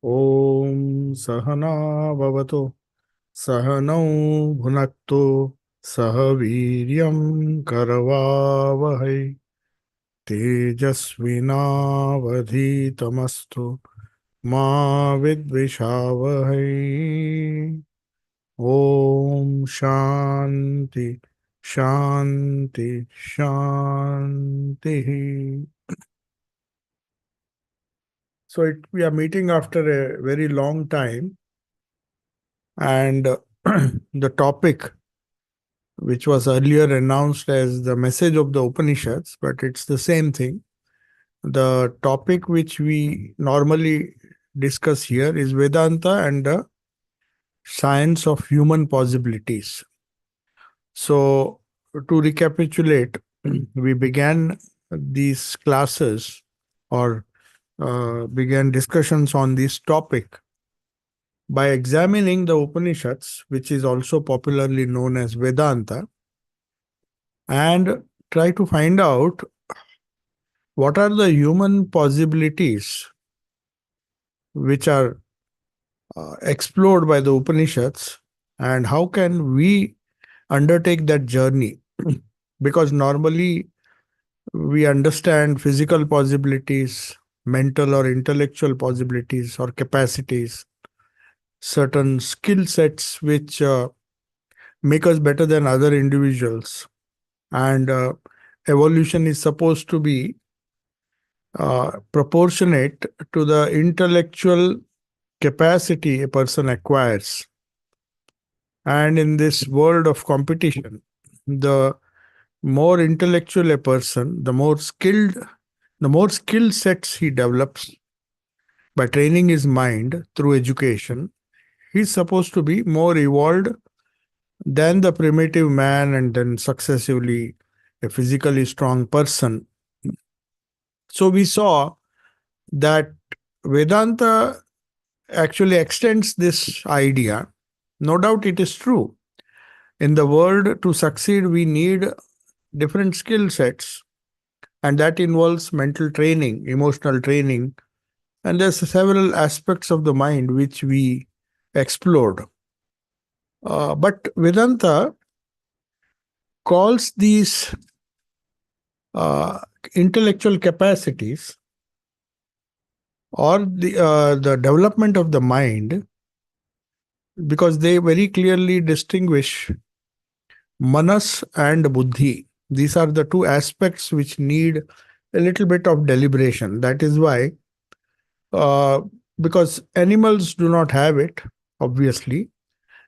Om Sahana Bhavato Sahanau Bhunakto Sahaviryam Karavavahai Tejasvinavadhitamastu Ma Vidvishavahai. Om Shanti Shanti Shanti. We are meeting after a very long time, and the topic, which was earlier announced as the message of the Upanishads, but it's the same thing. The topic which we normally discuss here is Vedanta and the science of human possibilities. So, to recapitulate, we began these classes or began discussions on this topic by examining the Upanishads, which is also popularly known as Vedanta, and try to find out what are the human possibilities which are explored by the Upanishads, and how can we undertake that journey? Because normally we understand physical possibilities, mental or intellectual possibilities or capacities, certain skill sets which make us better than other individuals. And evolution is supposed to be proportionate to the intellectual capacity a person acquires. And in this world of competition, the more intellectual a person, the more skill sets he develops by training his mind through education, he's supposed to be more evolved than the primitive man and then successively a physically strong person. So we saw that Vedanta actually extends this idea. No doubt it is true. In the world, to succeed, we need different skill sets, and that involves mental training, emotional training, and there's several aspects of the mind which we explored. But Vedanta calls these uh, intellectual capacities or the development of the mind, because they very clearly distinguish manas and buddhi. These are the two aspects which need a little bit of deliberation. That is why, uh, because animals do not have it, obviously,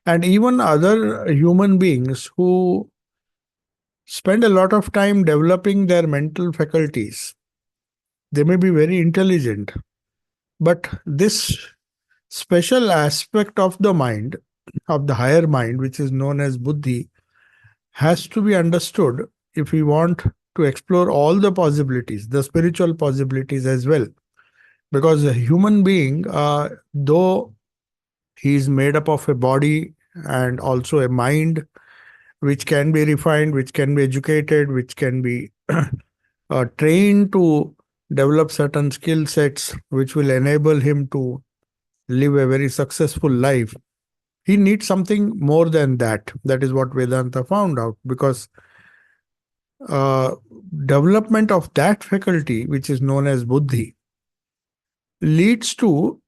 and even other human beings who spend a lot of time developing their mental faculties, they may be very intelligent, but this special aspect of the mind, of the higher mind, which is known as buddhi, has to be understood if we want to explore all the possibilities, the spiritual possibilities as well. Because a human being, though he is made up of a body and also a mind, which can be refined, which can be educated, which can be trained to develop certain skill sets which will enable him to live a very successful life. He needs something more than that. That is what Vedanta found out, because uh, development of that faculty, which is known as buddhi, leads to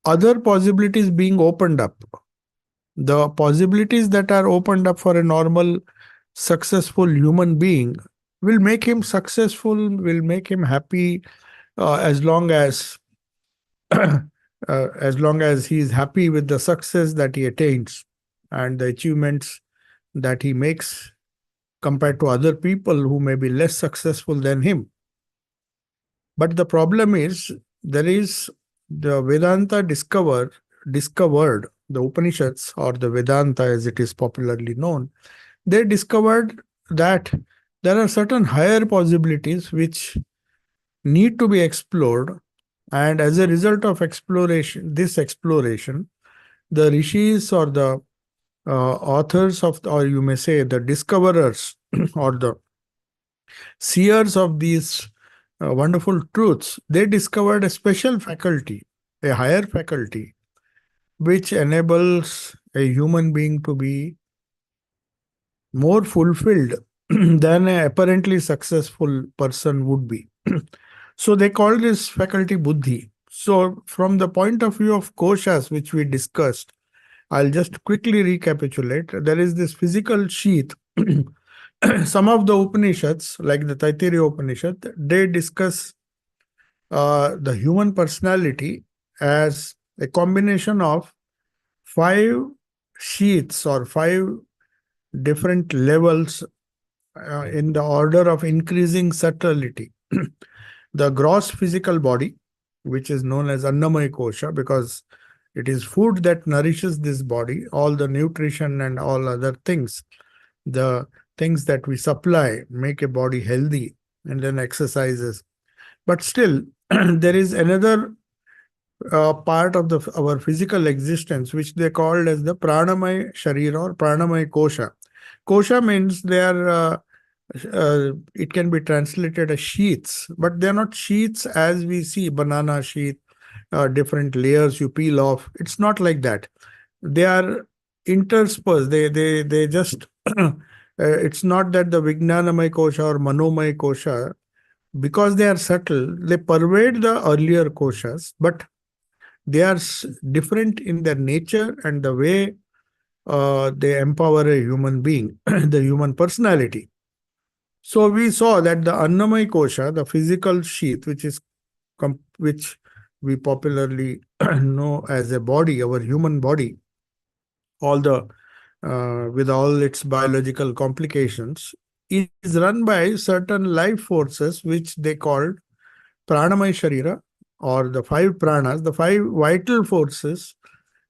other possibilities being opened up. The possibilities that are opened up for a normal, successful human being will make him successful, will make him happy, as long as as long as he is happy with the success that he attains and the achievements that he makes compared to other people who may be less successful than him. But the problem is, there is the Vedanta discovered the Upanishads, or the Vedanta as it is popularly known. They discovered that there are certain higher possibilities which need to be explored, and as a result of this exploration, the rishis, or the authors of, or you may say the discoverers or the seers of these wonderful truths, they discovered a special faculty a higher faculty which enables a human being to be more fulfilled than a apparently successful person would be. So they call this faculty buddhi. So from the point of view of koshas, which we discussed, I'll just quickly recapitulate. There is this physical sheath. Some of the Upanishads, like the Taittiriya Upanishad, they discuss the human personality as a combination of five sheaths or five different levels in the order of increasing subtlety. The gross physical body, which is known as Annamaya Kosha, because it is food that nourishes this body, all the nutrition and all other things. The things that we supply make a body healthy, and then exercises. But still, there is another part of our physical existence, which they called as the pranamaya sharira or pranamaya kosha. Kosha means they are, it can be translated as sheaths, but they are not sheaths as we see banana sheath, different layers you peel off. It's not like that. They are interspersed. They just, it's not that the Vijnanamaya kosha or Manomaya kosha, because they are subtle, they pervade the earlier koshas, but they are different in their nature and the way they empower a human being, the human personality. So we saw that the Annamaya kosha, the physical sheath, which we popularly know as a body, our human body, all the with all its biological complications, is run by certain life forces which they called pranamaya sharira, or the five pranas, the five vital forces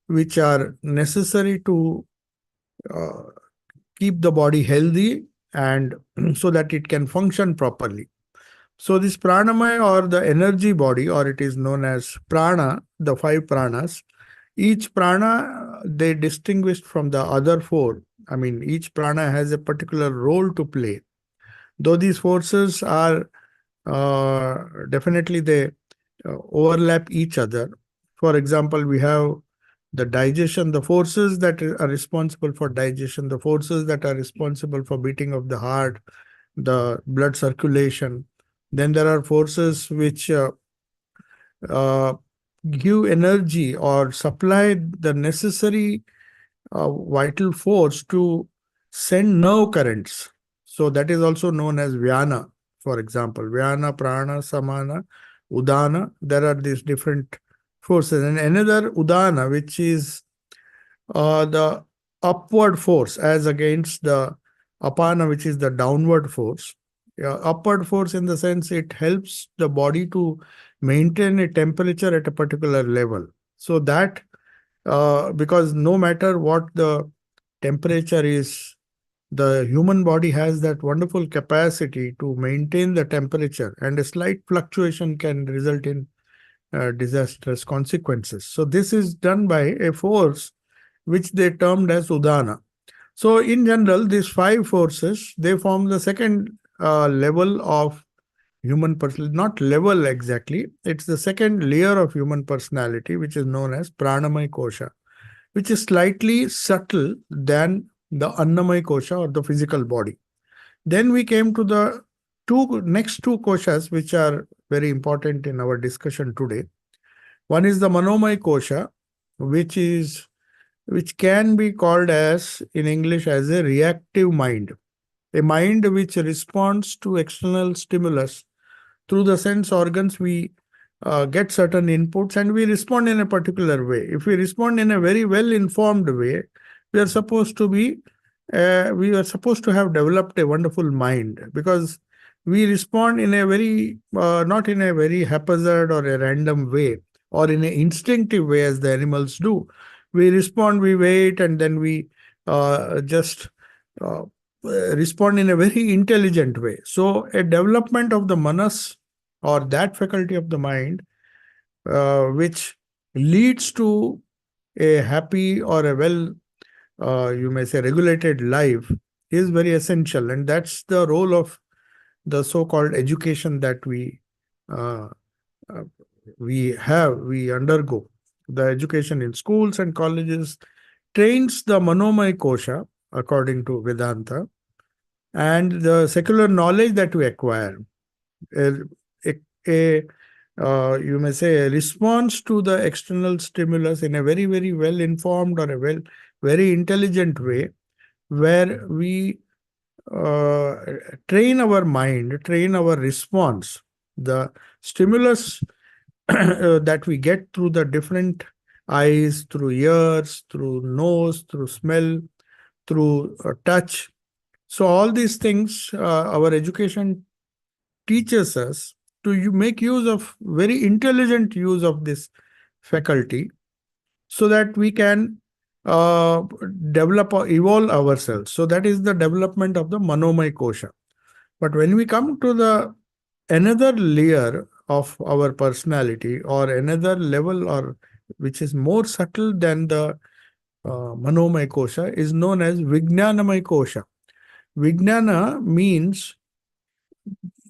which are necessary to uh, keep the body healthy and so that it can function properly. So this pranamaya or the energy body, or it is known as prana, the five pranas, each prana they distinguished from the other four. I mean, each prana has a particular role to play. Though these forces are definitely they overlap each other. For example, we have the digestion, the forces that are responsible for digestion, the forces that are responsible for beating of the heart, the blood circulation. Then there are forces which uh, give energy or supply the necessary vital force to send nerve currents. So that is also known as Vyana, for example. Vyana, Prana, Samana, Udana. There are these different forces. And another Udana, which is the upward force as against the Apana, which is the downward force. Upward force in the sense it helps the body to maintain a temperature at a particular level. So that because no matter what the temperature is, the human body has that wonderful capacity to maintain the temperature, and a slight fluctuation can result in disastrous consequences. So this is done by a force which they termed as Udana. So in general, these five forces, they form the second level of human personality, not level exactly. It's the second layer of human personality, which is known as Pranamaya Kosha, which is slightly subtle than the Annamaya Kosha or the physical body. Then we came to the next two koshas, which are very important in our discussion today. One is the Manomaya Kosha, which can be called as in English as a reactive mind, a mind which responds to external stimulus. Through the sense organs, we get certain inputs and we respond in a particular way. If we respond in a very well informed way, we are supposed to be, we are supposed to have developed a wonderful mind, because we respond in a very, not in a very haphazard or a random way or in an instinctive way as the animals do. We respond, we wait, and then we just uh, respond in a very intelligent way. So, a development of the manas or that faculty of the mind, which leads to a happy or a well, you may say, regulated life, is very essential. And that's the role of the so called education that we uh, uh, we undergo. The education in schools and colleges trains the Manomay Kosha, according to Vedanta, and the secular knowledge that we acquire. A, a, a you may say a response to the external stimulus in a very, very well informed or a very intelligent way, where we uh, train our mind, train our response. The stimulus that we get through the different eyes, through ears, through nose, through smell, through touch. So all these things, our education teaches us to make use of very intelligent use of this faculty, so that we can uh, develop or evolve ourselves. So that is the development of the Manomay Kosha. But when we come to the another layer of our personality, or another level, or which is more subtle than the Manomay Kosha, is known as Vijnanamay Kosha. Vijnana means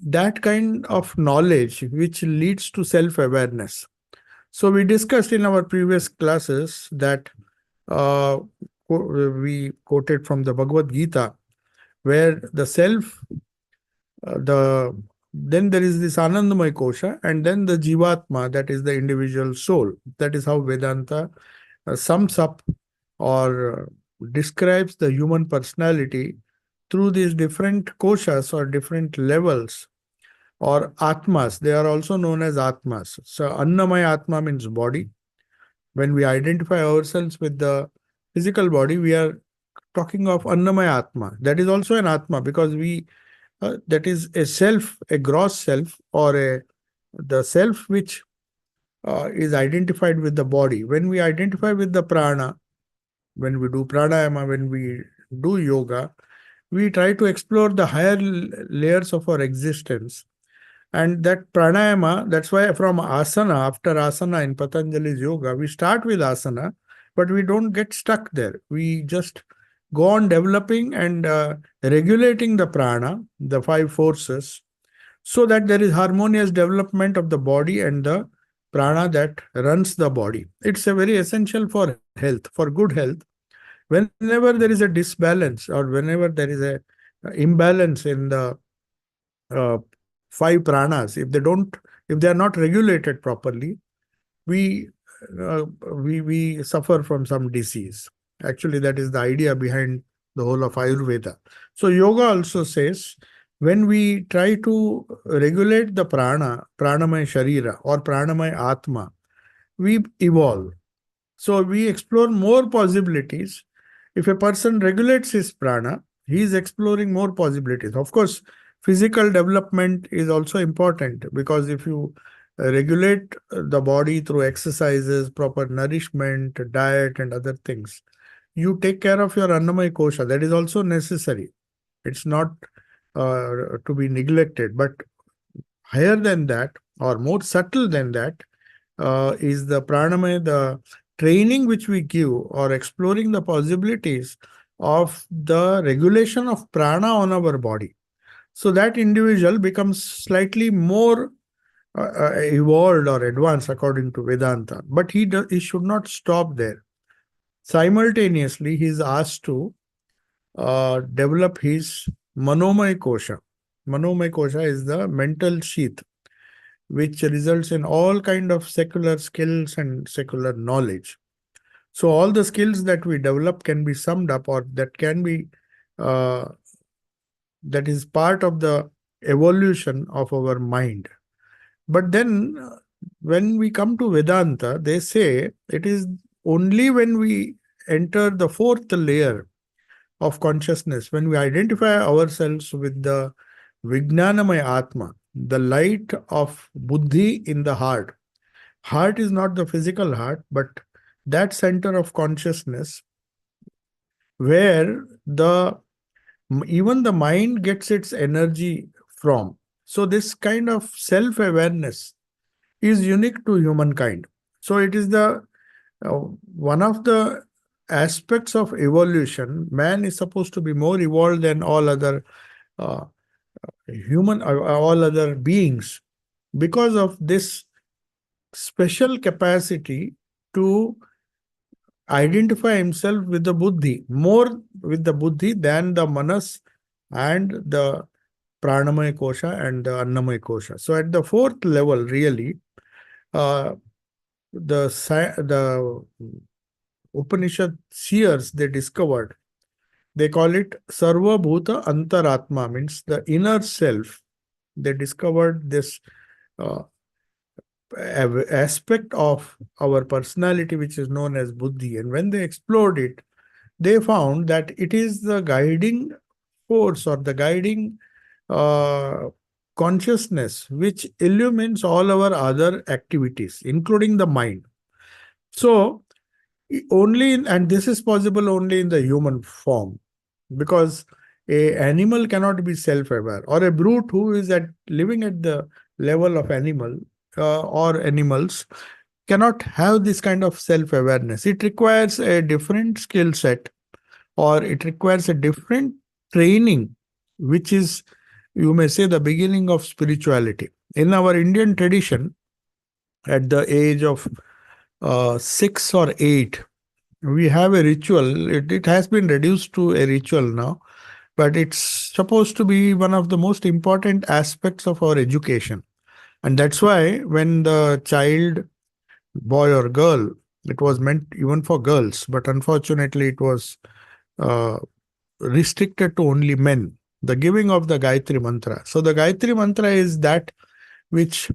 that kind of knowledge which leads to self-awareness. So we discussed in our previous classes that uh, we quoted from the Bhagavad Gita, where the self, the then there is this Anandamay Kosha, and then the Jivatma, that is the individual soul. That is how Vedanta sums up or describes the human personality through these different koshas or different levels, or atmas. They are also known as atmas. So Annamaya Atma means body. When we identify ourselves with the physical body, we are talking of Annamaya Atma. That is also an Atma, because that is a self, a gross self, or the self which is identified with the body. When we identify with the prana, when we do pranayama, when we do yoga, we try to explore the higher layers of our existence. And that pranayama, that's why from asana, after asana in Patanjali's yoga, we start with asana, but we don't get stuck there. We just go on developing and regulating the prana, the five forces, so that there is harmonious development of the body and the prana that runs the body. It's a very essential for health, for good health. Whenever there is a disbalance, or whenever there is a imbalance in the five pranas, if they are not regulated properly, we we suffer from some disease. Actually, that is the idea behind the whole of Ayurveda. So yoga also says, when we try to regulate the prana, pranamaya sharira or pranamaya atma, we evolve. So we explore more possibilities. If a person regulates his prana, he is exploring more possibilities. Of course, physical development is also important, because if you regulate the body through exercises, proper nourishment, diet, and other things, you take care of your Annamaya Kosha. That is also necessary. It's not to be neglected. But higher than that, or more subtle than that, is the pranamaya, the training which we give, or exploring the possibilities of the regulation of prana on our body. So that individual becomes slightly more evolved or advanced according to Vedanta. But he should not stop there. Simultaneously, he is asked to develop his Manomaya Kosha. Manomaya Kosha is the mental sheath, which results in all kind of secular skills and secular knowledge. So all the skills that we develop can be summed up, or that can be uh, that is part of the evolution of our mind. But then when we come to Vedanta, they say it is only when we enter the fourth layer of consciousness, when we identify ourselves with the Vijnanamaya Atma, the light of Buddhi in the heart. Heart is not the physical heart, but that center of consciousness where even the mind gets its energy from. So this kind of self-awareness is unique to humankind. So it is the one of the aspects of evolution. Man is supposed to be more evolved than all other uh, all other beings, because of this special capacity to identify himself with the buddhi, more with the buddhi than the manas and the pranamaya kosha and the annamaya kosha. So at the fourth level, really, uh, the Upanishad seers, they discovered, they call it Sarva Bhuta Antaratma, means the inner self. They discovered this uh, aspect of our personality which is known as buddhi. And when they explored it, they found that it is the guiding force or the guiding uh, consciousness which illumines all our other activities, including the mind. So, and this is possible only in the human form, because a animal cannot be self-aware, or a brute who is at living at the level of animal or animals cannot have this kind of self-awareness. It requires a different skill set, or it requires a different training, which is, you may say, the beginning of spirituality. In our Indian tradition, at the age of 6 or 8, we have a ritual. It has been reduced to a ritual now, but it's supposed to be one of the most important aspects of our education. And that's why when the child, boy or girl, it was meant even for girls, but unfortunately it was uh, restricted to only men, the giving of the Gayatri Mantra. So the Gayatri Mantra is that which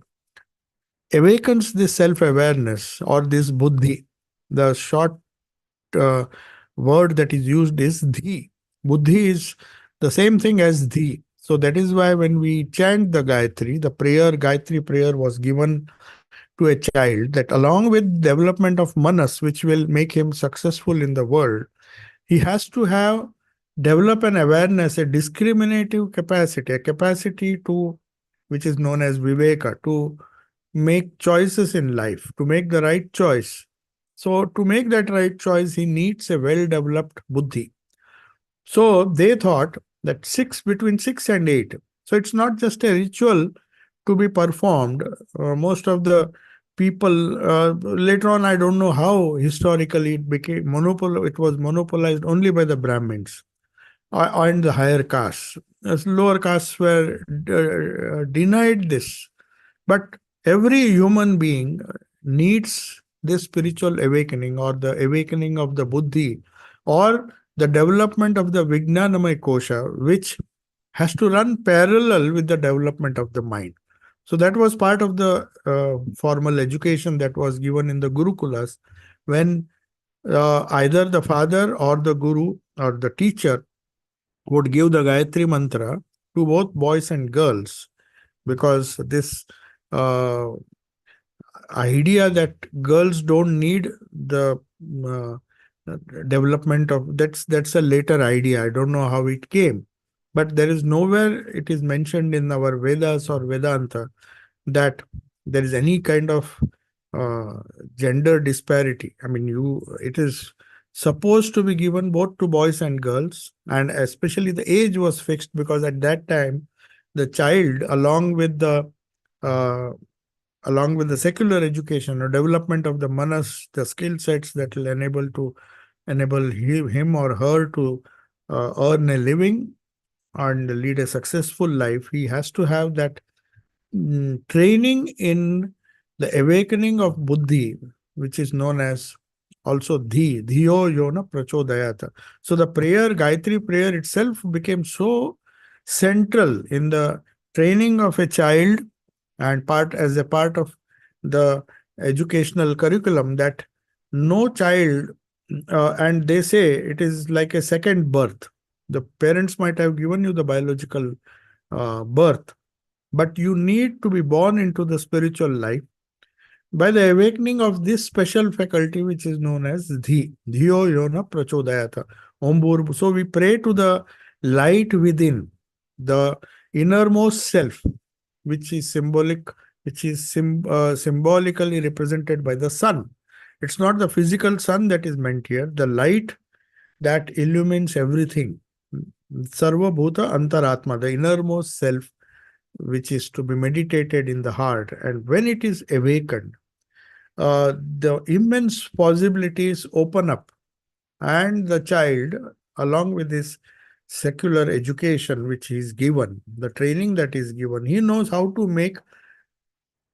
awakens this self-awareness or this buddhi. The short uh, word that is used is dhi. Buddhi is the same thing as dhi. So that is why when we chant the Gayatri, the prayer, Gayatri prayer was given to a child, that along with development of manas, which will make him successful in the world, he has to have develop an awareness, a discriminative capacity, a capacity to, which is known as viveka, to make choices in life, to make the right choice. So to make that right choice, he needs a well developed buddhi. So they thought that between 6 and 8. So it's not just a ritual to be performed. Most of the people later on, I don't know how historically it became monopol. It was monopolized only by the Brahmins and the higher castes. As lower castes were denied this. But every human being needs this spiritual awakening, or the awakening of the buddhi, or the development of the Vijnanamaya kosha, which has to run parallel with the development of the mind. So that was part of the formal education that was given in the Gurukulas, when either the father or the guru or the teacher would give the Gayatri Mantra to both boys and girls, because this uh, idea that girls don't need the uh, development of, that's a later idea. I don't know how it came, but there is nowhere it is mentioned in our Vedas or Vedanta that there is any kind of uh, gender disparity. I mean, it is supposed to be given both to boys and girls, and especially the age was fixed because at that time the child, uh, along with the secular education or development of the manas, the skill sets that will enable him or her to earn a living and lead a successful life, he has to have that training in the awakening of buddhi, which is known as also dhiyo yona prachodayata. So the prayer, Gayatri prayer itself, became so central in the training of a child, and as a part of the educational curriculum, that no child, and they say it is like a second birth. The parents might have given you the biological birth, but you need to be born into the spiritual life by the awakening of this special faculty, which is known as dhiyo yona prachodayata. So we pray to the light within, the innermost self, which is symbolically represented by the sun. It's not the physical sun that is meant here, the light that illumines everything. Sarva Bhuta Antaratma, the innermost self, which is to be meditated in the heart. And when it is awakened, the immense possibilities open up, and the child, along with his secular education which he is given, the training that is given, he knows how to make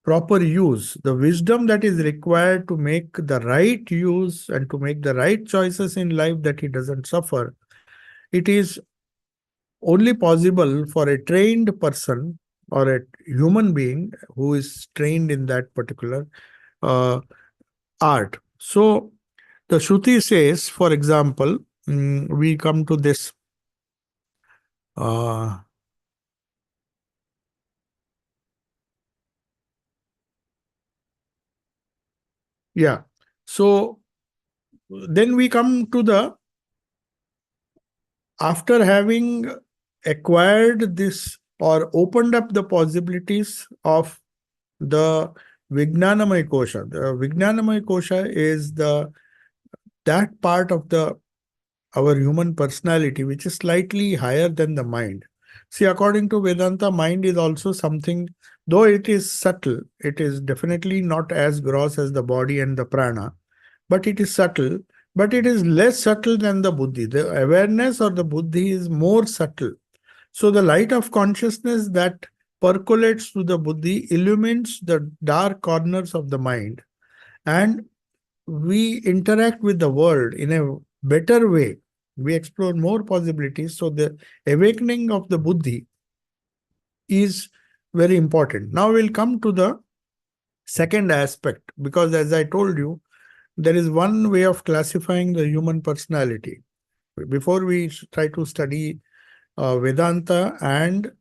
proper use, the wisdom that is required to make the right use and to make the right choices in life, that he doesn't suffer. It is only possible for a trained person or a human being who is trained in that particular uh, art. So the Shruti says, for example, we come to this. Uh, yeah. So then we come to the, after having acquired this or opened up the possibilities of the Vijnanamay Kosha. The Vijnanamay Kosha is that part of our human personality which is slightly higher than the mind. See, according to Vedanta, mind is also something, though it is subtle, it is definitely not as gross as the body and the prana, but it is subtle, but it is less subtle than the buddhi. The awareness or the buddhi is more subtle. So the light of consciousness that percolates through the buddhi illumines the dark corners of the mind, and we interact with the world in a better way. We explore more possibilities. So the awakening of the buddhi is very important. Now we'll come to the second aspect, because as I told you, there is one way of classifying the human personality. Before we try to study Vedanta and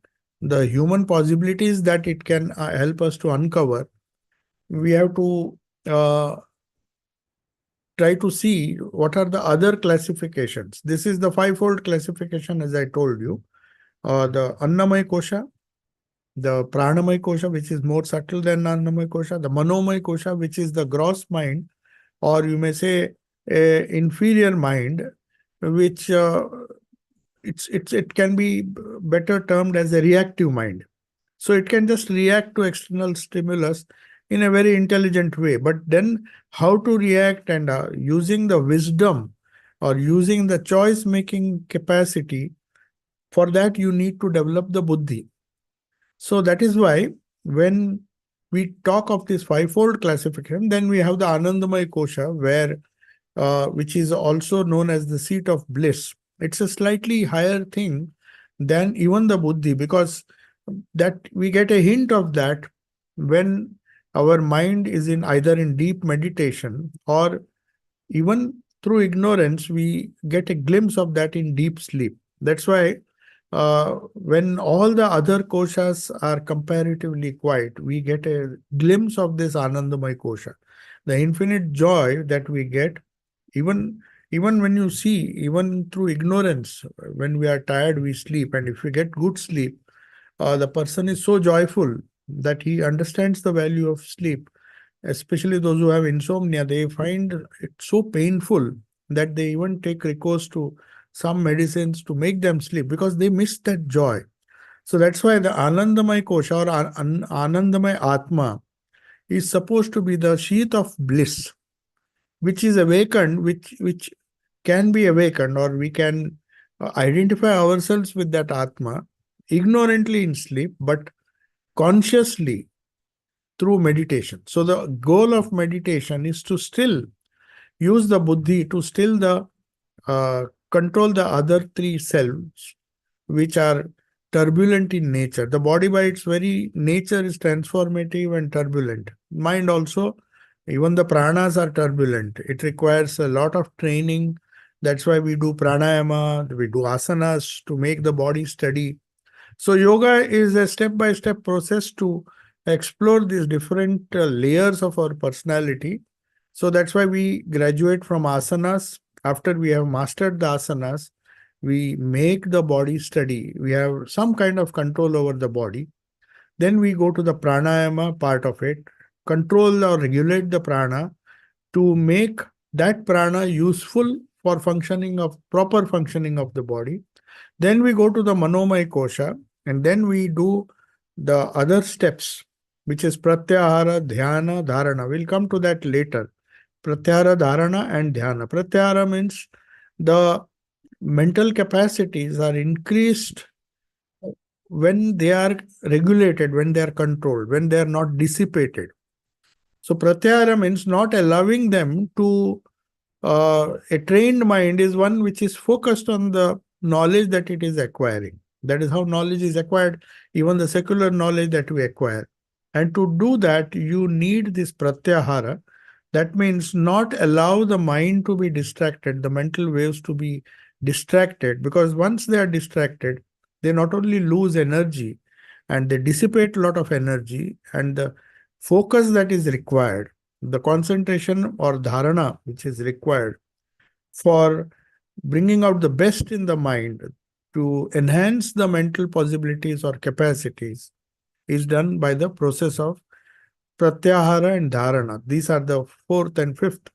the human possibilities that it can help us to uncover, we have to uh, try to see what are the other classifications. This is the fivefold classification, as I told you. The Annamay Kosha, the Pranamay Kosha, which is more subtle than Annamay Kosha, the Manomay Kosha, which is the gross mind, or you may say a inferior mind, which it can be better termed as a reactive mind. So it can just react to external stimulus in a very intelligent way. But then how to react, and using the wisdom or using the choice making capacity, for that you need to develop the buddhi. So that is why when we talk of this fivefold classification, then we have the Anandamaya Kosha, where which is also known as the seat of bliss. It's a slightly higher thing than even the buddhi, because that we get a hint of that when our mind is in either in deep meditation, or even through ignorance we get a glimpse of that in deep sleep. That's why when all the other koshas are comparatively quiet, we get a glimpse of this Anandamay kosha, the infinite joy that we get. Even even when you see, even through ignorance, when we are tired we sleep, and if we get good sleep, the person is so joyful that he understands the value of sleep. Especially those who have insomnia, they find it so painful that they even take recourse to some medicines to make them sleep, because they miss that joy. So that's why the Anandamay Kosha or Anandamay Atma is supposed to be the sheath of bliss, which is awakened, which can be awakened, or we can identify ourselves with that Atma ignorantly in sleep, but consciously through meditation. So the goal of meditation is to still use the buddhi to still the control the other three selves, which are turbulent in nature. The body by its very nature is transformative and turbulent. Mind also, even the pranas are turbulent. It requires a lot of training. That's why we do pranayama, we do asanas to make the body steady. So yoga is a step-by-step process to explore these different layers of our personality. So that's why we graduate from asanas. After we have mastered the asanas, we make the body steady. We have some kind of control over the body. Then we go to the pranayama part of it, control or regulate the prana to make that prana useful for proper functioning of the body. Then we go to the Manomaya Kosha, and then we do the other steps which is Pratyahara, Dhyana, Dharana. We'll come to that later. Pratyahara, Dharana, and Dhyana. Pratyahara means the mental capacities are increased when they are regulated, when they are controlled, when they are not dissipated. So pratyahara means not allowing them to, a trained mind is one which is focused on the knowledge that it is acquiring. That is how knowledge is acquired, even the secular knowledge that we acquire. And to do that, you need this pratyahara. That means not allow the mind to be distracted, the mental waves to be distracted, because once they are distracted, they not only lose energy and they dissipate a lot of energy, and the focus that is required, the concentration or dharana which is required for bringing out the best in the mind to enhance the mental possibilities or capacities is done by the process of pratyahara and dharana. These are the fourth and fifth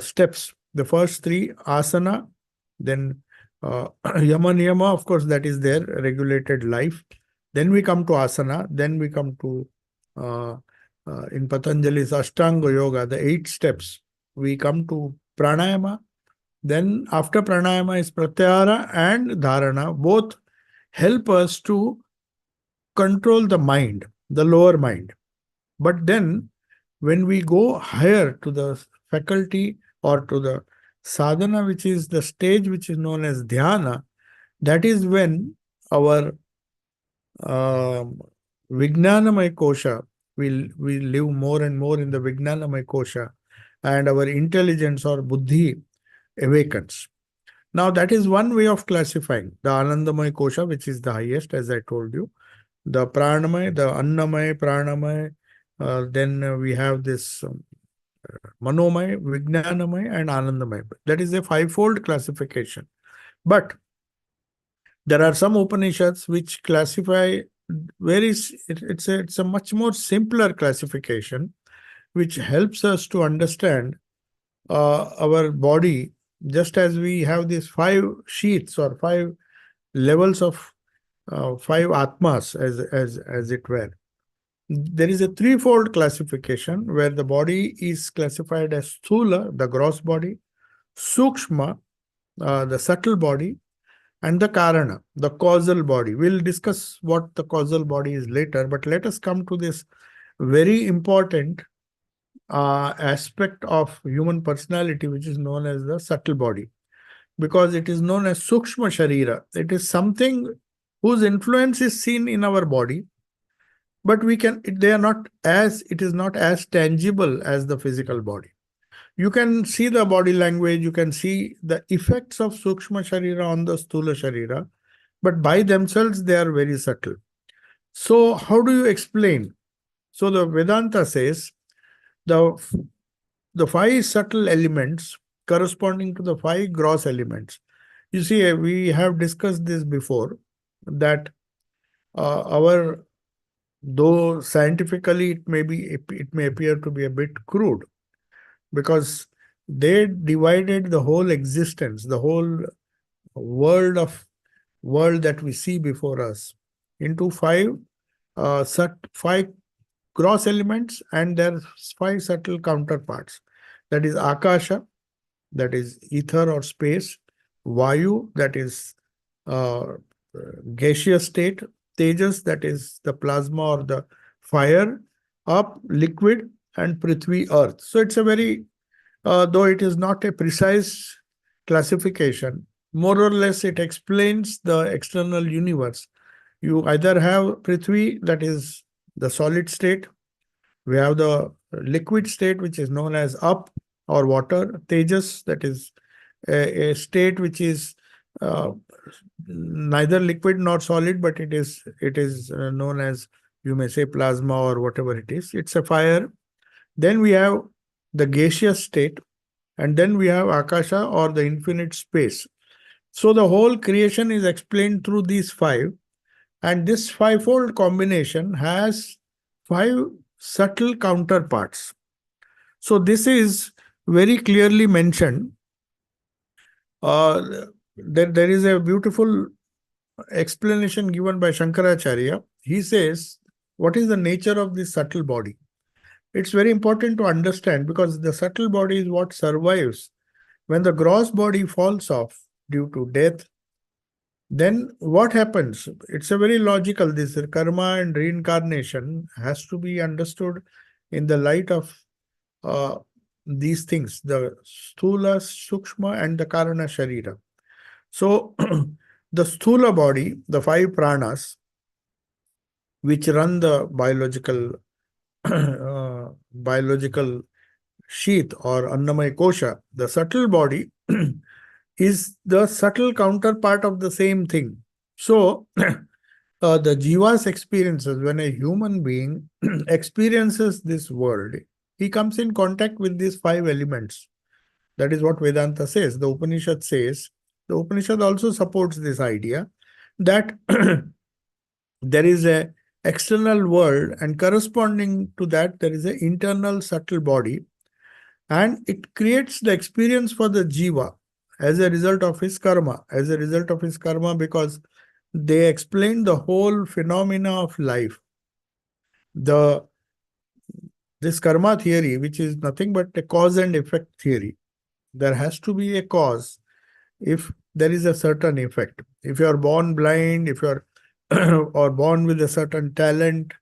steps. The first three, asana, then yama niyama, of course, that is their regulated life. Then we come to asana, then we come to, in Patanjali's Ashtanga Yoga, the 8 steps. We come to pranayama. Then after pranayama is pratyahara and dharana. Both help us to control the mind, the lower mind. But then when we go higher to the faculty or to the sadhana, which is the stage which is known as dhyana, that is when our Vijnanamay kosha, we live more and more in the Vijnanamay kosha, and our intelligence or buddhi awakens. Now that is one way of classifying the Anandamay kosha, which is the highest, as I told you. The Pranamay, the Annamay, Pranamay, then we have this Manomay, Vijnanamay, and Anandamay. That is a fivefold classification. But there are some Upanishads which classify it's a much more simpler classification, which helps us to understand our body, just as we have these 5 sheaths or 5 levels of 5 atmas, as it were. There is a threefold classification where the body is classified as sthula, the gross body, sukshma, the subtle body, and the karana, the causal body. We'll discuss what the causal body is later, but let us come to this very important aspect of human personality, which is known as the subtle body, because it is known as sukshma sharira. It is something whose influence is seen in our body, but it is not as tangible as the physical body. You can see the body language, you can see the effects of sukshma sharira on the sthula sharira, but by themselves they are very subtle. So how do you explain? So the Vedanta says the 5 subtle elements corresponding to the 5 gross elements. You see, we have discussed this before, that though scientifically it may appear to be a bit crude, because they divided the whole existence, the whole world that we see before us, into 5 gross elements and their 5 subtle counterparts. That is akasha, that is ether or space; vayu, that is gaseous state; tejas, that is the plasma or the fire; up, liquid; and prithvi, earth. So it's a very, though it is not a precise classification, more or less it explains the external universe. You either have prithvi, that is the solid state; we have the liquid state, which is known as up or water; tejas, that is a state which is uh, neither liquid nor solid, but it is known as, you may say, plasma or whatever it is. It's a fire. Then we have the gaseous state, and then we have akasha or the infinite space. So the whole creation is explained through these 5, and this fivefold combination has 5 subtle counterparts. So this is very clearly mentioned. There is a beautiful explanation given by Shankaracharya. He says what is the nature of this subtle body? It's very important to understand, because the subtle body is what survives. When the gross body falls off due to death, then what happens? It's a very logical. This karma and reincarnation has to be understood in the light of uh, these things, the sthula, sukshma, and the karana sharira. So, the sthula body, the five pranas, which run the biological sheath or annamaya kosha, the subtle body, is the subtle counterpart of the same thing. So, the jiva's experiences, when a human being experiences this world, he comes in contact with these five elements. That is what Vedanta says. The Upanishad says, the Upanishad also supports this idea that there is a external world, and corresponding to that there is an internal subtle body, and it creates the experience for the jiva as a result of his karma, because they explain the whole phenomena of life. The This karma theory, which is nothing but a cause and effect theory, there has to be a cause if there is a certain effect. If you are born blind, if you are or born with a certain talent,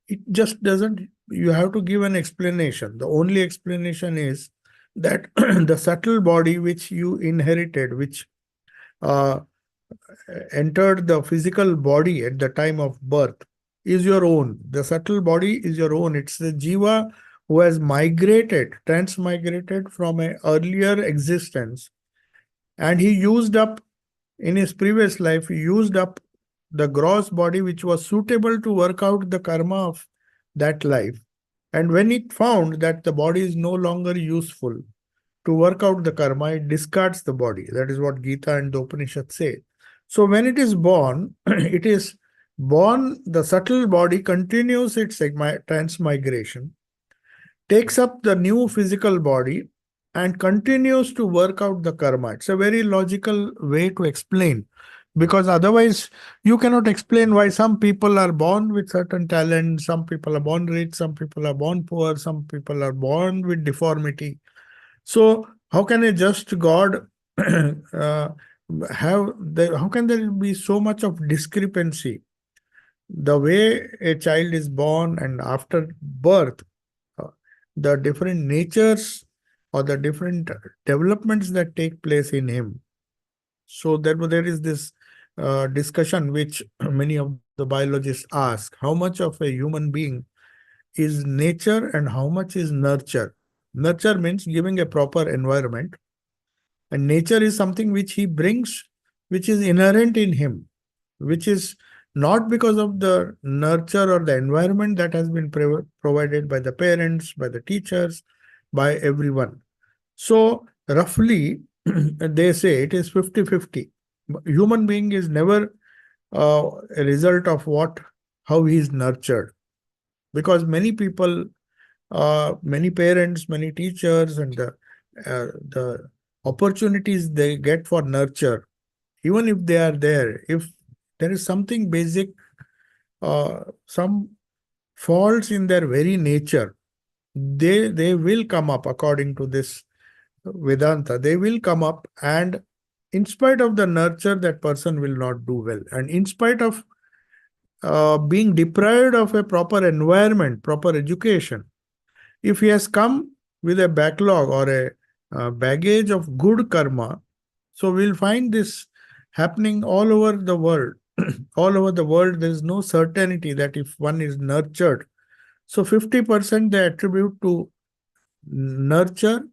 it just doesn't, you have to give an explanation. The only explanation is that the subtle body which you inherited, which uh, entered the physical body at the time of birth, is your own. The subtle body is your own. It's the jiva who has transmigrated from an earlier existence, and he used up, in his previous life, he used up the gross body which was suitable to work out the karma of that life. And when it found that the body is no longer useful to work out the karma, it discards the body. That is what Gita and the Upanishad say. So when it is born, it is born, the subtle body continues its transmigration, takes up the new physical body, and continues to work out the karma. It's a very logical way to explain, because otherwise you cannot explain why some people are born with certain talent, some people are born rich, some people are born poor, some people are born with deformity. So how can a just God how can there be so much of discrepancy? The way a child is born and after birth, uh, the different natures or the different developments that take place in him. So there is this discussion which many of the biologists ask: how much of a human being is nature and how much is nurture? Nurture means giving a proper environment, and nature is something which he brings, which is inherent in him, which is not because of the nurture or the environment that has been provided by the parents, by the teachers, by everyone. So, roughly, they say it is 50-50. Human being is never a result of how he is nurtured. Because many people, many parents, many teachers, and the opportunities they get for nurture, even if they are there, if there is something basic, some faults in their very nature, they will come up according to this Vedanta. They will come up, and in spite of the nurture, that person will not do well. And in spite of being deprived of a proper environment, proper education, if he has come with a backlog or a baggage of good karma, so we'll find this happening all over the world. All over the world, there is no certainty that if one is nurtured. So 50% they attribute to nurture,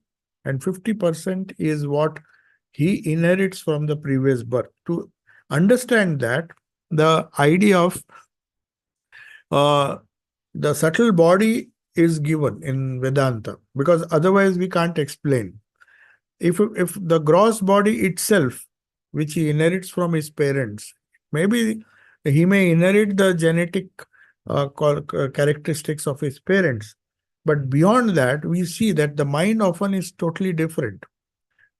and 50% is what he inherits from the previous birth. To understand that, the idea of the subtle body is given in Vedanta, because otherwise we can't explain. If the gross body itself, which he inherits from his parents, maybe he may inherit the genetic characteristics of his parents, but beyond that, we see that the mind often is totally different.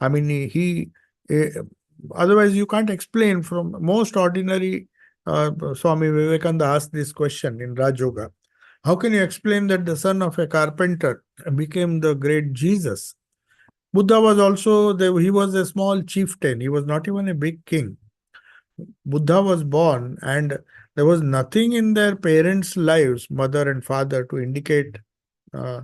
I mean, he otherwise you can't explain from most ordinary Swami Vivekananda asked this question in Raj Yoga. How can you explain that the son of a carpenter became the great Jesus? Buddha was also, he was a small chieftain. He was not even a big king. Buddha was born, and there was nothing in their parents' lives, mother and father, to indicate uh,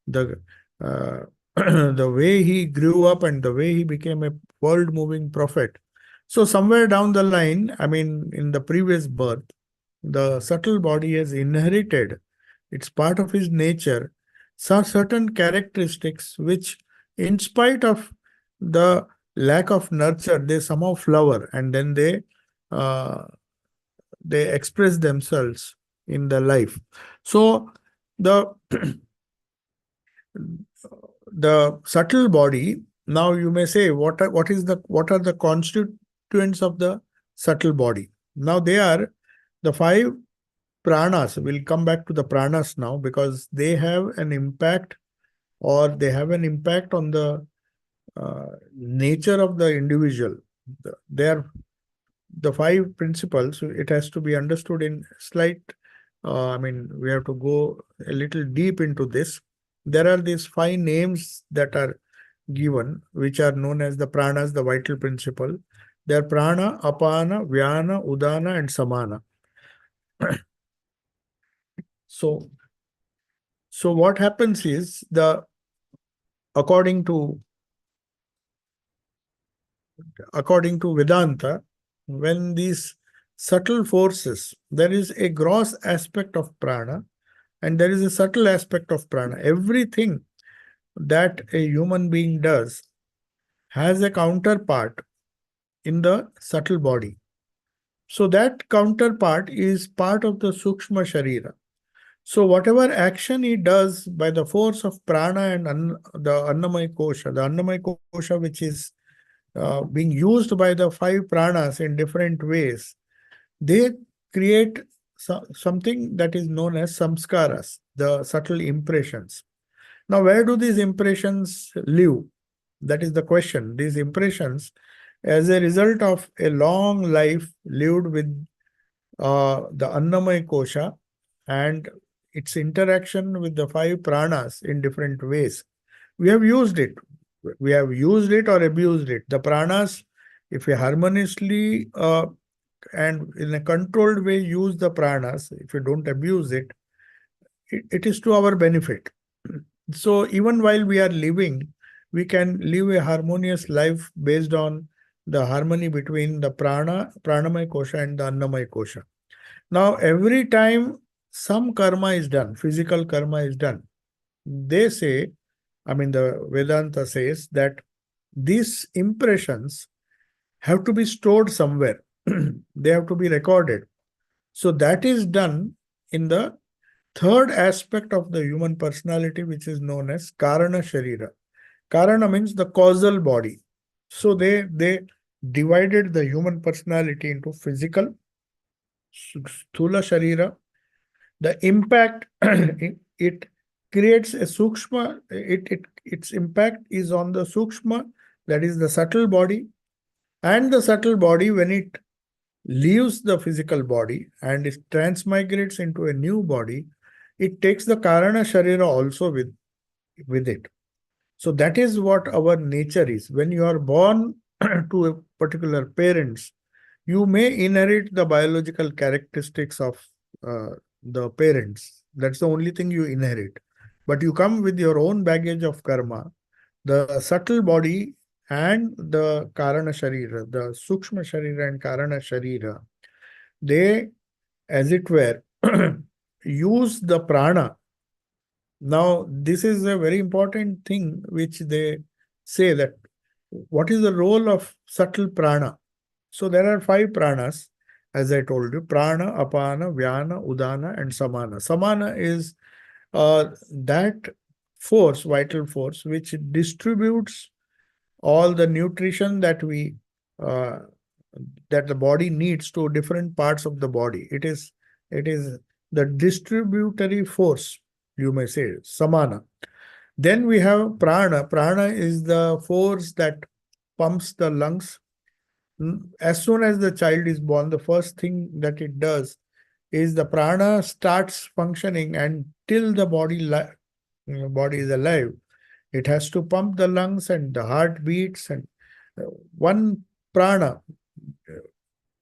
the uh, the way he grew up and the way he became a world-moving prophet. So somewhere down the line, I mean, in the previous birth, the subtle body has inherited. It's part of his nature. Certain characteristics which, in spite of the lack of nurture, they somehow flower, and then uh, they express themselves in the life. So the the subtle body. Now you may say, what are the constituents of the subtle body? Now they are the five pranas. We'll come back to the pranas now, because they have an impact, or they have an impact on the nature of the individual. They are the five principles. It has to be understood in slight, I mean, we have to go a little deep into this. There are these five names that are given, which are known as the pranas, the vital principle. They are prana, apana, vyana, udana, and samana. So, so what happens is, according to Vedanta, when these subtle forces, there is a gross aspect of prana and there is a subtle aspect of prana. Everything that a human being does has a counterpart in the subtle body. So that counterpart is part of the Sukshma Sharira. So whatever action he does by the force of prana and the Annamaya Kosha, which is being used by the five pranas in different ways, they create something that is known as samskaras, the subtle impressions. Now, where do these impressions live? That is the question. These impressions, as a result of a long life lived with the Annamaya Kosha and its interaction with the five pranas in different ways, we have used it. We have used it or abused it. The pranas, if we harmoniously and in a controlled way use the pranas, if you don't abuse it, it is to our benefit. So even while we are living, we can live a harmonious life based on the harmony between the pranamaya kosha and the annamaya kosha. Now, every time some karma is done, physical karma is done, they say, I mean, the Vedanta says that these impressions have to be stored somewhere. They have to be recorded. So that is done in the third aspect of the human personality, which is known as Karana Sharira. Karana means the causal body. So they divided the human personality into physical, Sthula Sharira. The impact, it creates a Sukshma, its impact is on the Sukshma, that is the subtle body. And the subtle body, when it leaves the physical body and it transmigrates into a new body, it takes the Karana Sharira also with it. So that is what our nature is. When you are born to a particular parents, you may inherit the biological characteristics of the parents. That's the only thing you inherit. But you come with your own baggage of karma, the subtle body and the Karana Sharira, the Sukshma Sharira and Karana Sharira, they, as it were, use the prana. Now, this is a very important thing which they say, that what is the role of subtle prana? So there are five pranas, as I told you: prana, apana, vyana, udana, and samana. Samana is that force, vital force, which distributes all the nutrition uh, that the body needs to different parts of the body. It is the distributory force, you may say, samana. Then we have prana. Prana is the force that pumps the lungs. as soon as the child is born, the first thing that it does is the prana starts functioning, and till the body is alive, it has to pump the lungs and the heart beats, and one prana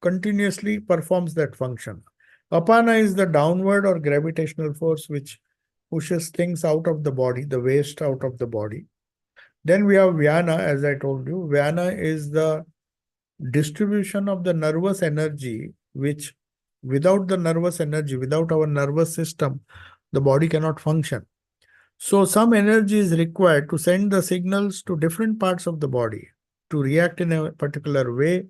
continuously performs that function. Apana is the downward or gravitational force which pushes things out of the body, the waste out of the body. Then we have Vyana, as I told you. Vyana is the distribution of the nervous energy, which without the nervous energy, without our nervous system, the body cannot function. So some energy is required to send the signals to different parts of the body to react in a particular way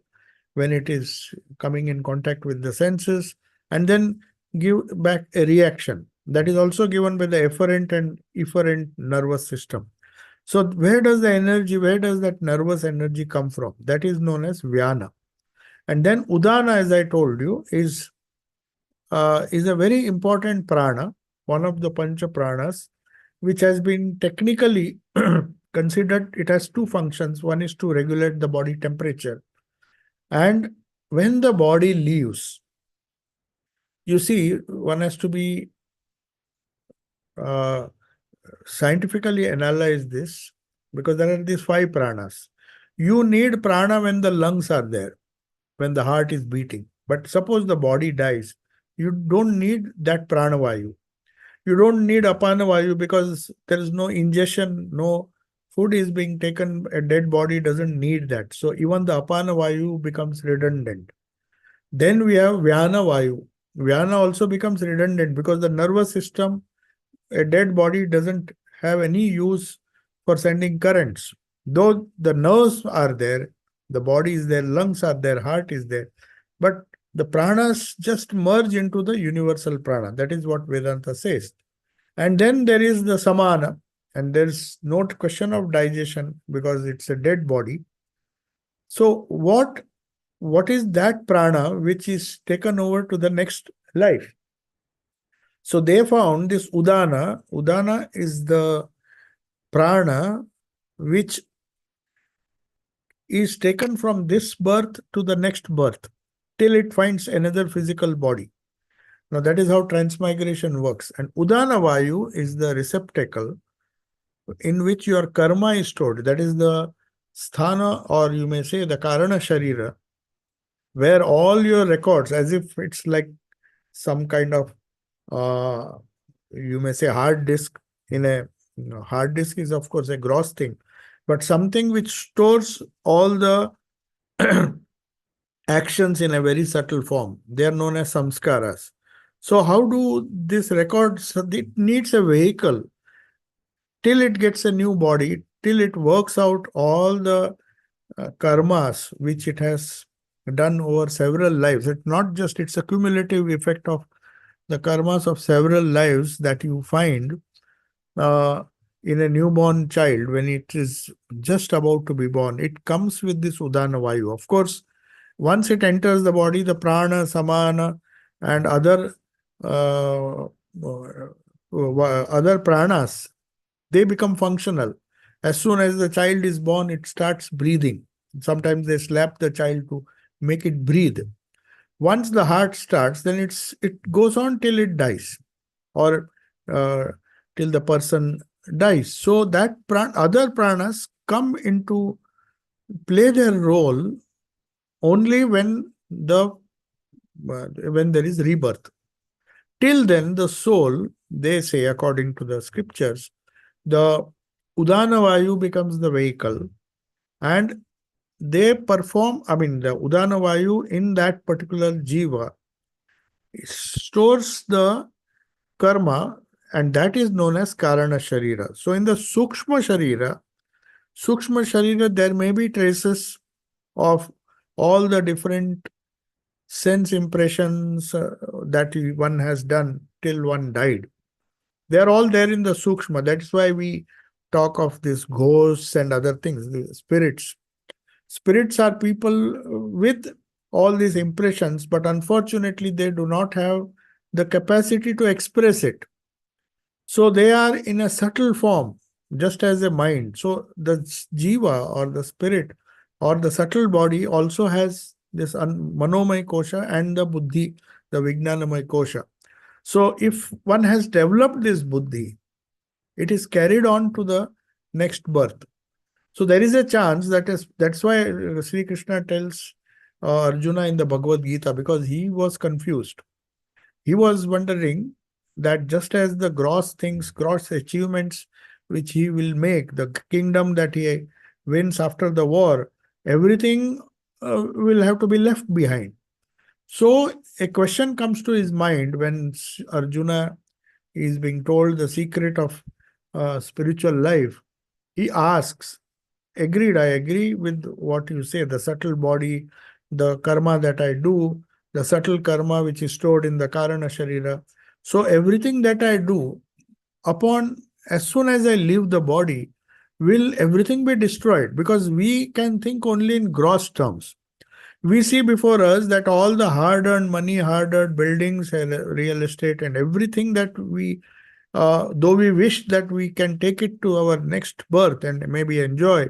when it is coming in contact with the senses, and then give back a reaction that is also given by the efferent and efferent nervous system. So where does that nervous energy come from? That is known as Vyana. And then Udana, as I told you, is a very important prana, one of the Pancha Pranas, which has been technically considered. It has two functions. One is to regulate the body temperature. And when the body leaves, you see, one has to be scientifically analyze this, because there are these five pranas. You need prana when the lungs are there, when the heart is beating. But suppose the body dies, you don't need that prana vayu. You don't need apana vayu because there is no ingestion, no food is being taken. A dead body doesn't need that. So even the apana vayu becomes redundant. Then we have vyana vayu. Vyana also becomes redundant because the nervous system, a dead body doesn't have any use for sending currents. Though the nerves are there, the body is there, lungs are there, heart is there, but the pranas just merge into the universal prana. That is what Vedanta says. And then there is the samana, and there's no question of digestion because it's a dead body. So what is that prana which is taken over to the next life? So they found this Udana. Udana is the prana which is taken from this birth to the next birth till it finds another physical body. Now that is how transmigration works. And Udana Vayu is the receptacle in which your karma is stored. That is the sthana, or you may say the karana sharira, where all your records, as if it's like some kind of you may say hard disk. In a hard disk is of course a gross thing, but something which stores all the actions in a very subtle form. They are known as samskaras. So how do this records? It needs a vehicle till it gets a new body, till it works out all the karmas which it has done over several lives. It's not just, it's a cumulative effect of the karmas of several lives that you find in a newborn child when it is just about to be born. It comes with this Udana Vayu. Of course, once it enters the body, the prana, samana, and other pranas, they become functional. As soon as the child is born, it starts breathing. Sometimes they slap the child to make it breathe. Once the heart starts, then it goes on till it dies, or till the person dies. So that other pranas come into play their role only when there is rebirth. Till then, the soul, they say, according to the scriptures, the Udana Vayu becomes the vehicle, and they perform, the Udana Vayu in that particular jiva stores the karma, and that is known as Karana Sharira. So in the Sukshma Sharira, there may be traces of all the different sense impressions that one has done till one died. They are all there in the Sukshma. That's why we talk of these ghosts and other things, the spirits. Spirits are people with all these impressions, but unfortunately they do not have the capacity to express it. So they are in a subtle form, just as a mind. So the jiva or the spirit or the subtle body also has this manomay kosha and the buddhi, the vijnanamay kosha. So if one has developed this buddhi, it is carried on to the next birth. So there is a chance that's why Sri Krishna tells Arjuna in the Bhagavad Gita, because he was confused. He was wondering that just as the gross things, gross achievements which he will make, the kingdom that he wins after the war, everything will have to be left behind. So a question comes to his mind when Arjuna is being told the secret of spiritual life. He asks, agreed, I agree with what you say, the subtle body, the karma that I do, the subtle karma which is stored in the Karana Sharira. So everything that I do, upon as soon as I leave the body, will everything be destroyed? Because we can think only in gross terms. We see before us that all the hard-earned money, hard-earned buildings, real estate, and everything that we though we wish that we can take it to our next birth and maybe enjoy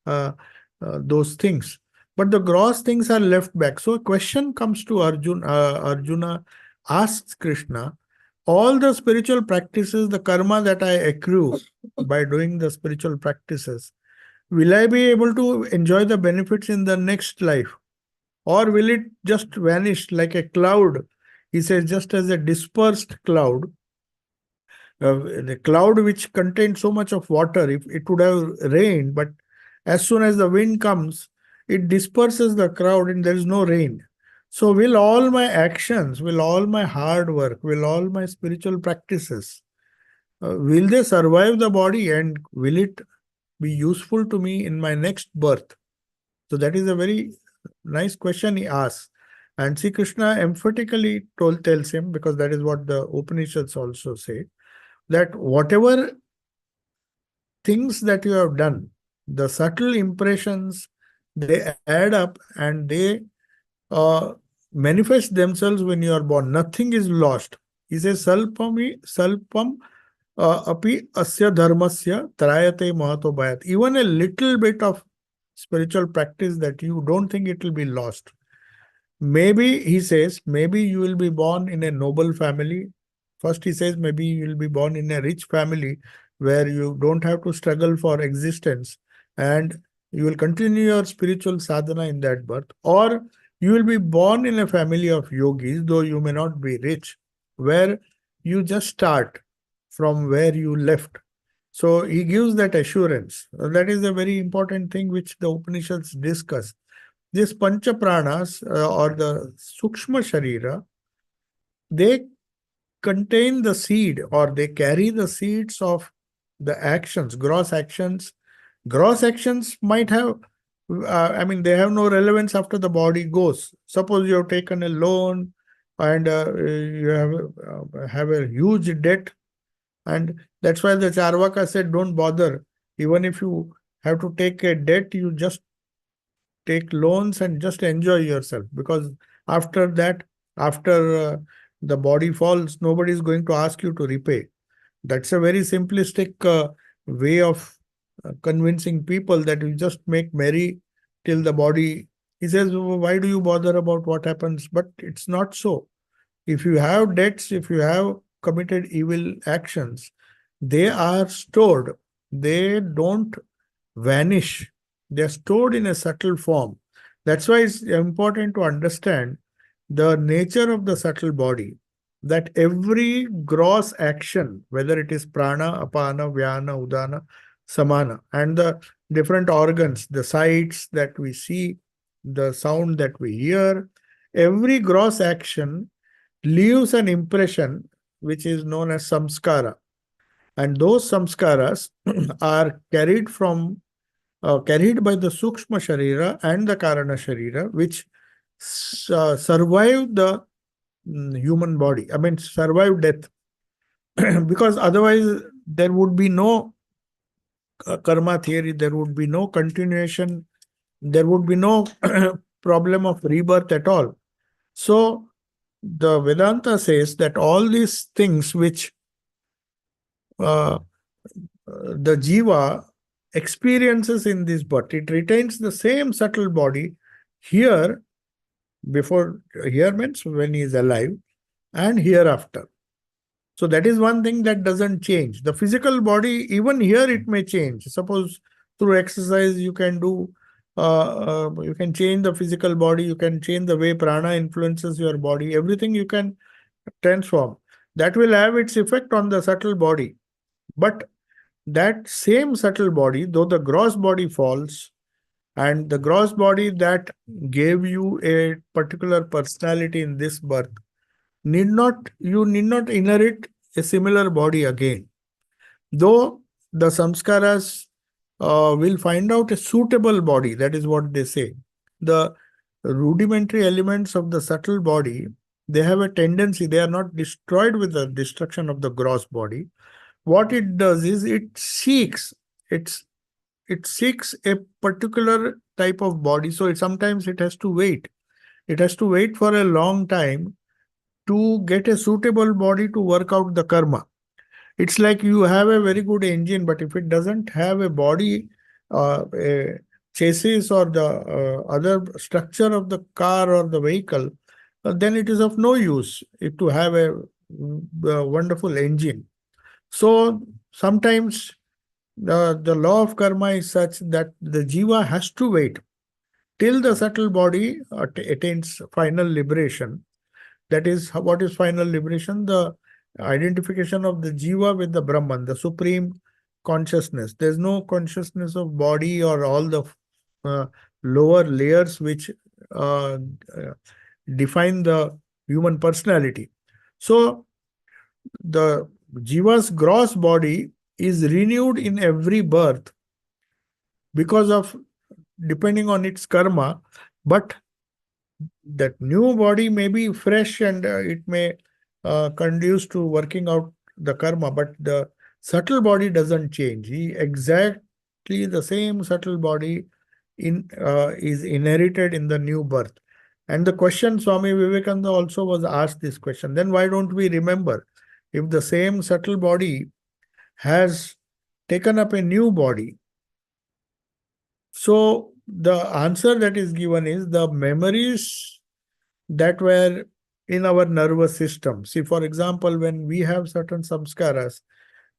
uh, those things. But the gross things are left back. So a question comes to Arjuna. Arjuna asks Krishna, all the spiritual practices, the karma that I accrue by doing the spiritual practices, will I be able to enjoy the benefits in the next life? Or will it just vanish like a cloud? He says, just as a dispersed cloud, the cloud which contained so much of water, if it would have rained, but as soon as the wind comes, it disperses the cloud and there is no rain. So will all my actions, will all my hard work, will all my spiritual practices, will they survive the body and will it be useful to me in my next birth? So that is a very nice question he asks. And Sri Krishna emphatically tells him, because that is what the Upanishads also say, that whatever things that you have done, the subtle impressions, they add up and they uh, manifest themselves when you are born. Nothing is lost. He says, salpam api asya dharmasya trayate mahato bhayat. Even a little bit of spiritual practice that you don't think it will be lost. Maybe, he says, maybe you will be born in a noble family. First, he says, maybe you will be born in a rich family where you don't have to struggle for existence and you will continue your spiritual sadhana in that birth. Or you will be born in a family of yogis, though you may not be rich, where you just start from where you left. So he gives that assurance. That is a very important thing which the Upanishads discuss. These pancha pranas or the sukshma sharira, they contain the seed or they carry the seeds of the actions, gross actions. Gross actions might have, they have no relevance after the body goes. Suppose you have taken a loan and you have a huge debt, and that's why the Charvaka said, don't bother. Even if you have to take a debt, you just take loans and just enjoy yourself, because after that, after the body falls, nobody is going to ask you to repay. That's a very simplistic way of convincing people that you just make merry till the body. He says, why do you bother about what happens? But it's not so. If you have debts, if you have committed evil actions, they are stored. They don't vanish. They're stored in a subtle form. That's why it's important to understand the nature of the subtle body. That every gross action, whether it is prana, apana, vyana, udana, samana, and the different organs, the sights that we see, the sound that we hear, every gross action leaves an impression which is known as samskara. And those samskaras are carried by the Sukshma Sharira and the Karana Sharira, which survive the human body. Survive death. Because otherwise, there would be no karma theory, there would be no continuation, there would be no problem of rebirth at all. So, the Vedanta says that all these things which the jiva experiences in this birth. It retains the same subtle body here, before, here means when he is alive, and hereafter. So that is one thing that doesn't change. The physical body, even here, it may change. Suppose through exercise you can change the physical body, you can change the way prana influences your body, everything you can transform. That will have its effect on the subtle body. But that same subtle body, though the gross body falls, and the gross body that gave you a particular personality in this birth, you need not inherit a similar body again. Though the samskaras will find out a suitable body, that is what they say. The rudimentary elements of the subtle body, they have a tendency, they are not destroyed with the destruction of the gross body. What it does is it seeks a particular type of body. So sometimes it has to wait. It has to wait for a long time to get a suitable body to work out the karma. It's like you have a very good engine, but if it doesn't have a body, a chassis or the other structure of the car or the vehicle, then it is of no use to have a wonderful engine. So sometimes the law of karma is such that the jiva has to wait till the subtle body attains final liberation. That is what is final liberation? The identification of the jiva with the Brahman, the supreme consciousness. There's no consciousness of body or all the lower layers which uh, uh, define the human personality. So the jiva's gross body is renewed in every birth because of, depending on its karma, but that new body may be fresh and it may conduce to working out the karma, but the subtle body doesn't change. Exactly the same subtle body is inherited in the new birth. And the question, Swami Vivekananda also was asked this question, then why don't we remember? If the same subtle body has taken up a new body, so the answer that is given is the memories that were in our nervous system. See, for example, when we have certain samskaras,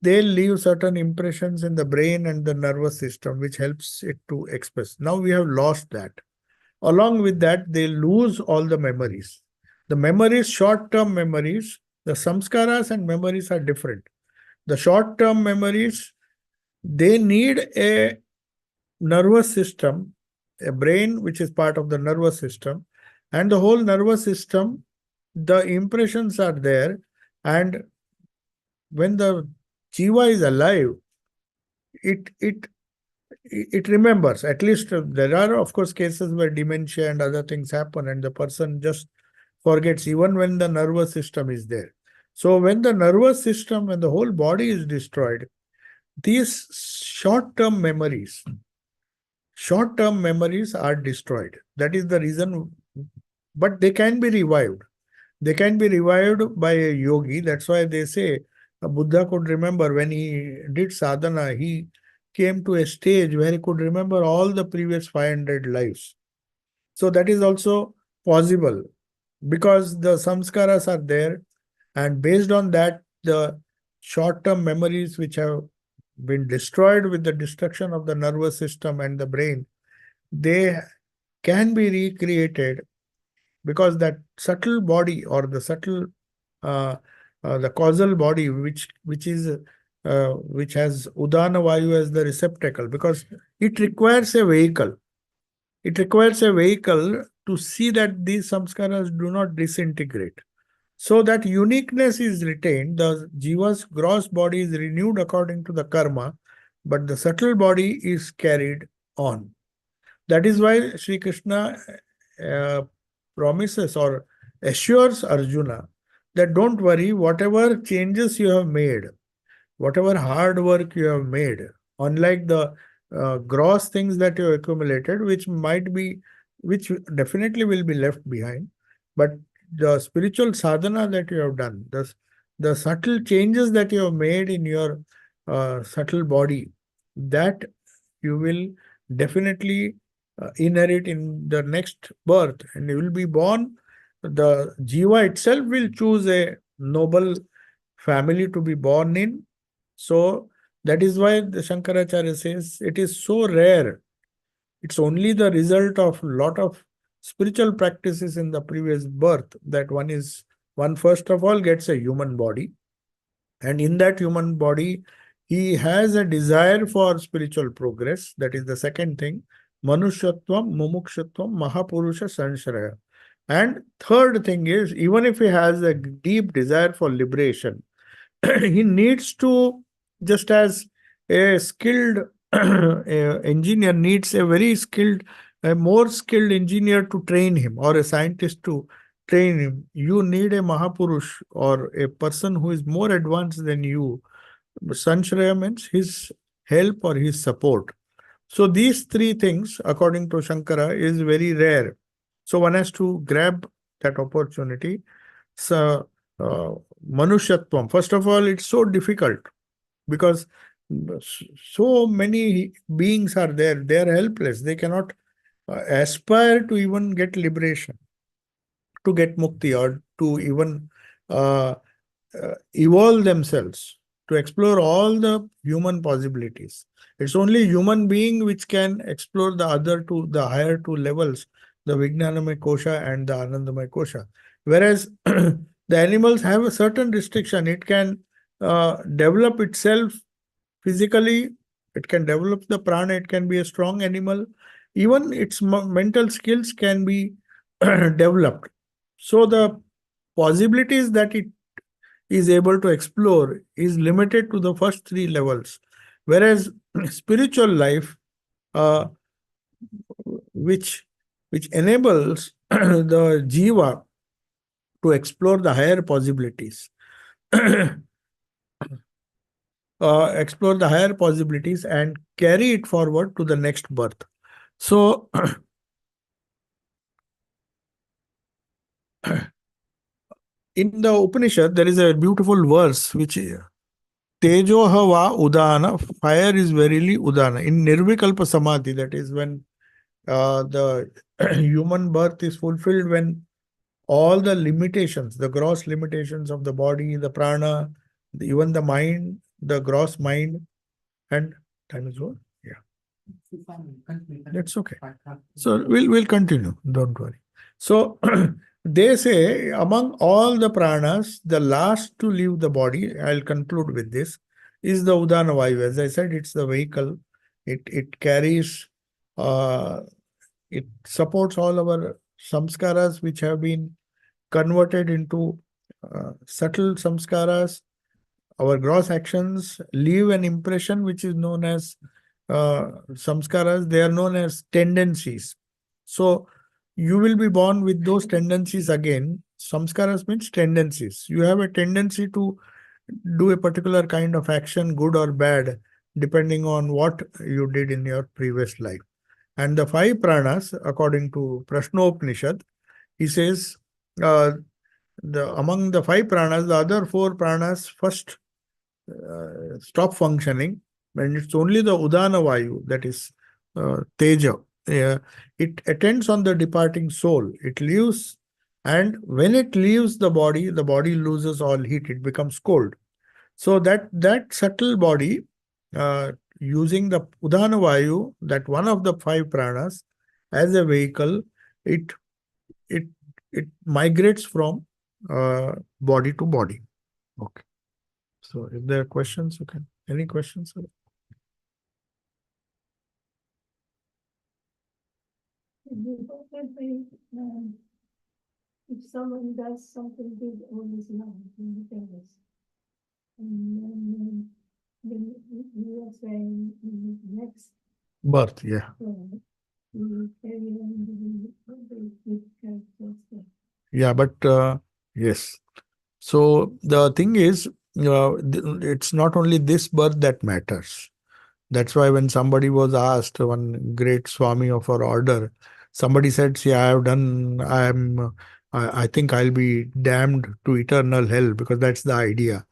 they leave certain impressions in the brain and the nervous system, which helps it to express. Now we have lost that. Along with that, they lose all the memories. The memories, short-term memories, the samskaras and memories are different. The short-term memories, they need a nervous system, a brain which is part of the nervous system, and the whole nervous system, the impressions are there, and when the jiva is alive, it remembers. At least there are, of course, cases where dementia and other things happen and the person just forgets even when the nervous system is there. So when the nervous system, when the whole body is destroyed, these short-term memories are destroyed. That is the reason, but they can be revived. They can be revived by a yogi. That's why they say Buddha could remember when he did sadhana, he came to a stage where he could remember all the previous 500 lives. So that is also possible because the samskaras are there, and based on that, the short-term memories which have been destroyed with the destruction of the nervous system and the brain, they can be recreated because that subtle body or the subtle the causal body which has Udana Vayu as the receptacle, because it requires a vehicle. It requires a vehicle to see that these samskaras do not disintegrate. So that uniqueness is retained. The jiva's gross body is renewed according to the karma, but the subtle body is carried on. That is why Sri Krishna uh, promises or assures Arjuna that don't worry, whatever changes you have made, whatever hard work you have made, unlike the gross things that you have accumulated, which definitely will be left behind, but the spiritual sadhana that you have done, the subtle changes that you have made in your subtle body, that you will definitely inherit in the next birth, and you will be born. The jiva itself will choose a noble family to be born in. So that is why the Shankaracharya says it is so rare. It's only the result of lot of spiritual practices in the previous birth that one first of all gets a human body, and in that human body he has a desire for spiritual progress. That is the second thing. Manushyatvam, mumukshutvam, mahapurusha sanshraya. And third thing is, even if he has a deep desire for liberation, he needs to, just as a skilled engineer needs a very skilled, a more skilled engineer to train him, or a scientist to train him, you need a Mahapurush or a person who is more advanced than you. Sanshraya means his help or his support. So these three things, according to Shankara, is very rare. So one has to grab that opportunity. So, Manushyatvam, first of all, it's so difficult because so many beings are there. They are helpless. They cannot aspire to even get liberation, to get mukti, or to even uh, evolve themselves, to explore all the human possibilities. It's only human being which can explore the other two, the higher two levels, the Vijnanamaya Kosha and the Anandamaya Kosha. Whereas the animals have a certain restriction. It can develop itself physically, it can develop the prana, it can be a strong animal. Even its mental skills can be developed. So the possibilities that it is able to explore is limited to the first three levels. Whereas spiritual life, uh, which enables the jiva to explore the higher possibilities, explore the higher possibilities and carry it forward to the next birth. So, in the Upanishad, there is a beautiful verse which Tejo hava udana, fire is verily udana. In Nirvikalpa Samadhi, that is when the human birth is fulfilled, when all the limitations, the gross limitations of the body, the prana, even the mind, the gross mind, and time is over. Yeah, that's okay. So we'll continue. Don't worry. So they say among all the pranas, the last to leave the body, I'll conclude with this, is the Udana Vayu. As I said, it's the vehicle. It carries, uh, it supports all our samskaras which have been converted into subtle samskaras. Our gross actions leave an impression which is known as samskaras. They are known as tendencies. So you will be born with those tendencies again. Samskaras means tendencies. You have a tendency to do a particular kind of action, good or bad, depending on what you did in your previous life. And the five pranas, according to Prashnopanishad, he says, among the five pranas, the other four pranas first stop functioning, and it's only the Udana Vayu, that is Teja. It attends on the departing soul. It leaves, and when it leaves the body loses all heat. It becomes cold. So that subtle body, using the Udana Vayu, that one of the five pranas, as a vehicle, it it it migrates from body to body. Okay. So if there are questions, you can. Any questions? If someone does something big on his life in the past, and then you are saying next Birth, yeah. Yeah, but yes. So the thing is, it's not only this birth that matters. That's why when somebody was asked, one great Swami of our order, somebody said, "See, I think I'll be damned to eternal hell," because that's the idea.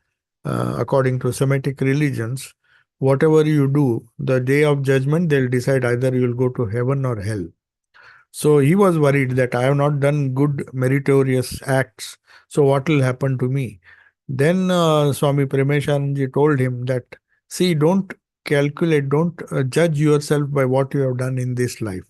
According to Semitic religions, whatever you do, the day of judgment, they'll decide either you'll go to heaven or hell. So he was worried that I have not done good meritorious acts. So what will happen to me? Then Swami Premeshananji told him that, see, don't calculate, don't judge yourself by what you have done in this life.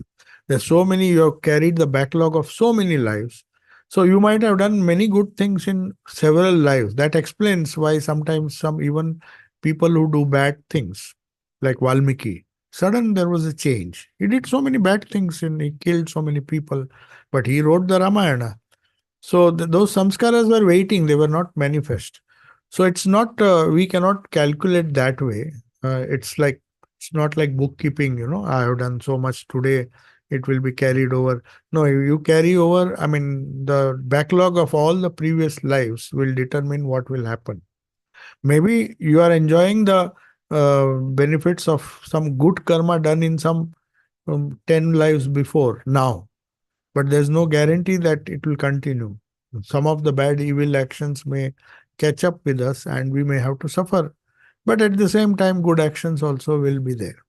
There's so many, you have carried the backlog of so many lives. So you might have done many good things in several lives. That explains why sometimes some even people who do bad things, like Valmiki, sudden there was a change. He did so many bad things and he killed so many people, but he wrote the Ramayana. So those samskaras were waiting, they were not manifest. So it's not, we cannot calculate that way. It's not like bookkeeping, I have done so much today, it will be carried over. No, you carry over, I mean, the backlog of all the previous lives will determine what will happen. Maybe you are enjoying the benefits of some good karma done in some 10 lives before now, but there's no guarantee that it will continue. Some of the bad, evil actions may catch up with us and we may have to suffer. But at the same time, good actions also will be there.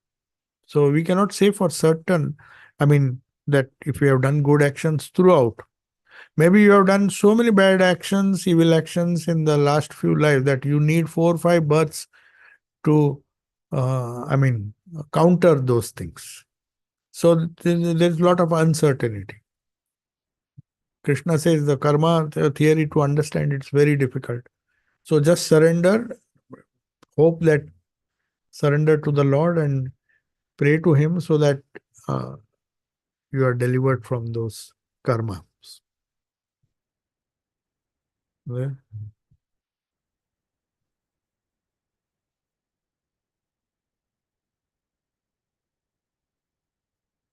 So we cannot say for certain, I mean, that if you have done good actions throughout, maybe you have done so many bad actions, evil actions in the last few lives that you need 4 or 5 births to, I mean, counter those things. So there's a lot of uncertainty. Krishna says the karma theory to understand it's very difficult. So just surrender, hope that surrender to the Lord and pray to Him so that uh, you are delivered from those karmas. Yeah.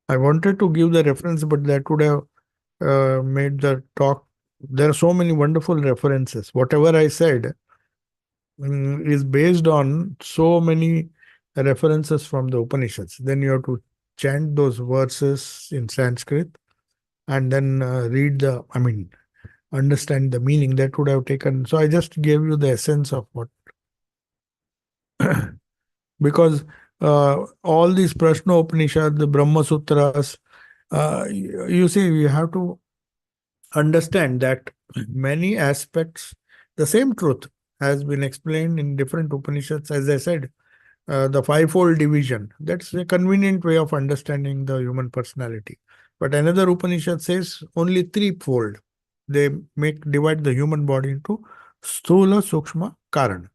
I wanted to give the reference, but that would have made the talk. There are so many wonderful references. Whatever I said is based on so many references from the Upanishads. Then you have to chant those verses in Sanskrit and then read the, I mean, understand the meaning. That would have taken. So I just gave you the essence of what, because all these Prashna Upanishad, the Brahma Sutras, you see, you have to understand that many aspects, the same truth has been explained in different Upanishads. As I said, the fivefold division, that's a convenient way of understanding the human personality. But another Upanishad says only threefold. They divide the human body into Sthula, Sukshma, Karana.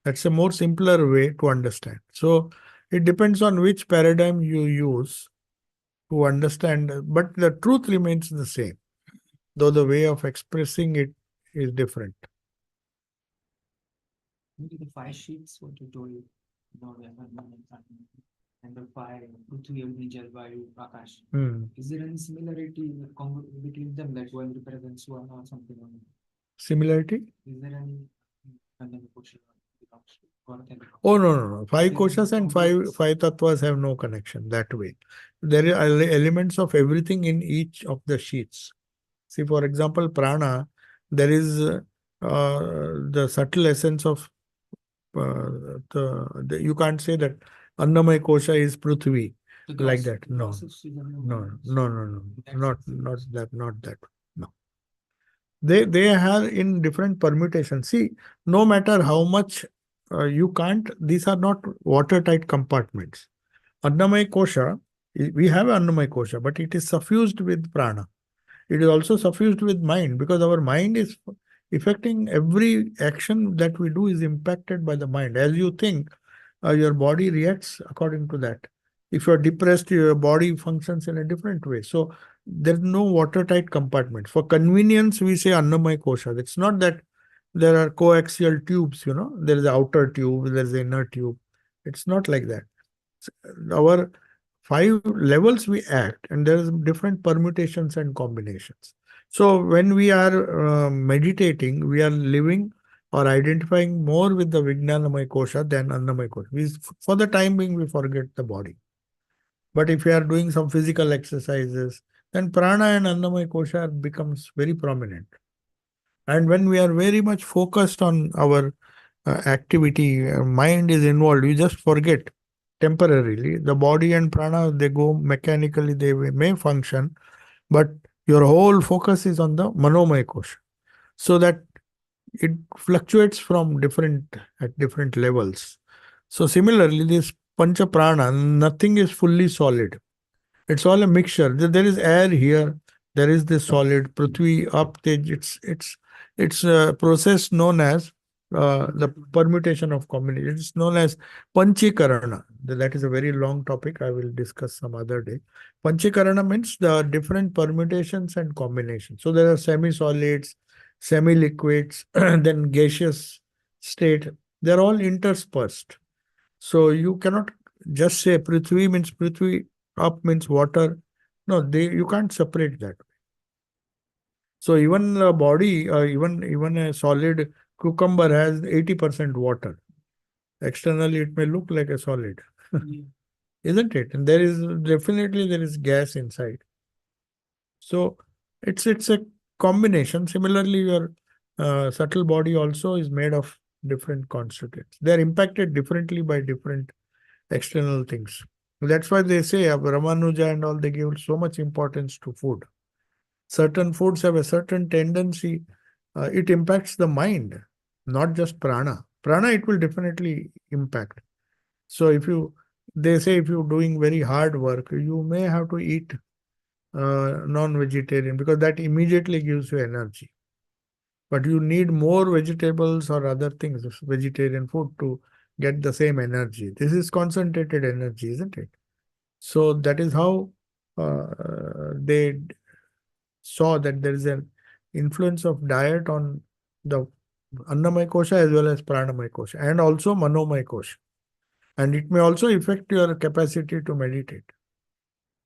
That's a more simpler way to understand. So it depends on which paradigm you use to understand, but the truth remains the same, though the way of expressing it is different. Maybe the 5 sheets, what you told, and the 5, Prithvi, Agni, Jal, Vayu, Akash. Is there any similarity between them, that one represents one or something? Similarity? Is there any question belongs to God? Oh, no. Five koshas and five tattvas have no connection that way. There are elements of everything in each of the sheets. See, for example, prana, there is the subtle essence of you can't say that Annamaya kosha is Prithvi like that. No, not that, not that. No. They are in different permutations. See, no matter how much you can't, these are not watertight compartments. Annamaya kosha, we have Annamaya kosha, but it is suffused with prana. It is also suffused with mind, because our mind is affecting every action that we do is impacted by the mind. As you think, your body reacts according to that. If you're depressed, your body functions in a different way. So there's no watertight compartment. For convenience, we say Annamaya kosha. It's not that there are coaxial tubes, there is an outer tube, there is an inner tube. It's not like that. Our 5 levels we act, and there is different permutations and combinations. So when we are meditating, we are living or identifying more with the Vijnanamaya kosha than Annamaya kosha. For the time being, we forget the body. But if we are doing some physical exercises, then prana and Annamaya kosha becomes very prominent. And when we are very much focused on our activity, mind is involved, you just forget temporarily. The body and prana, they go mechanically, they may function, but your whole focus is on the manomaya kosha. So that it fluctuates from different at different levels. So similarly, this pancha prana, nothing is fully solid. It's all a mixture. There is air here. There is this solid Prithvi up. It's a process known as the permutation of combination. It's known as Panchikarana. That is a very long topic. I will discuss some other day. Panchikarana means the different permutations and combinations. So there are semi-solids, semi-liquids, then gaseous state. They're all interspersed. So you cannot just say Prithvi means Prithvi, up means water. No, you can't separate that. So even the body, even a solid cucumber has 80% water. Externally, it may look like a solid, Yeah. isn't it? And there is gas inside. So it's a combination. Similarly, your subtle body also is made of different constituents. They are impacted differently by different external things. That's why they say Ramanuja and all, they give so much importance to food. Certain foods have a certain tendency, it impacts the mind, not just prana. Prana, it will definitely impact. So they say if you're doing very hard work, you may have to eat non-vegetarian because that immediately gives you energy. But you need more vegetables or other things, vegetarian food, to get the same energy. This is concentrated energy, isn't it? So that is how they saw that there is an influence of diet on the Annamaya kosha as well as Pranamaya kosha and also Manomaya kosha. And it may also affect your capacity to meditate.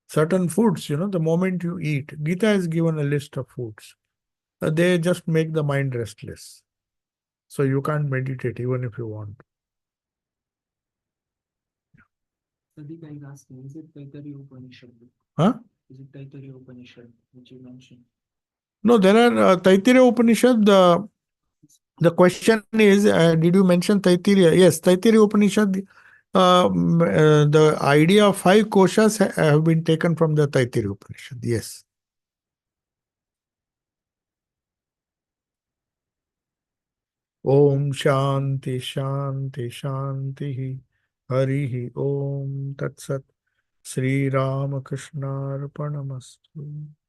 Certain foods, the moment you eat, Gita has given a list of foods. They just make the mind restless. So you can't meditate even if you want. Sadhika is asking, is it Taittiriya Upanishad? Huh? Is it Taittiriya Upanishad, which you mentioned? No, there are Taittiriya Upanishad. The question is, did you mention Taittiriya? Yes, Taittiriya Upanishad. The idea of 5 koshas have been taken from the Taittiriya Upanishad. Yes. Om Shanti Shanti Shanti Harihi Om Tat Sat Sri Ramakrishna Arpanamastu.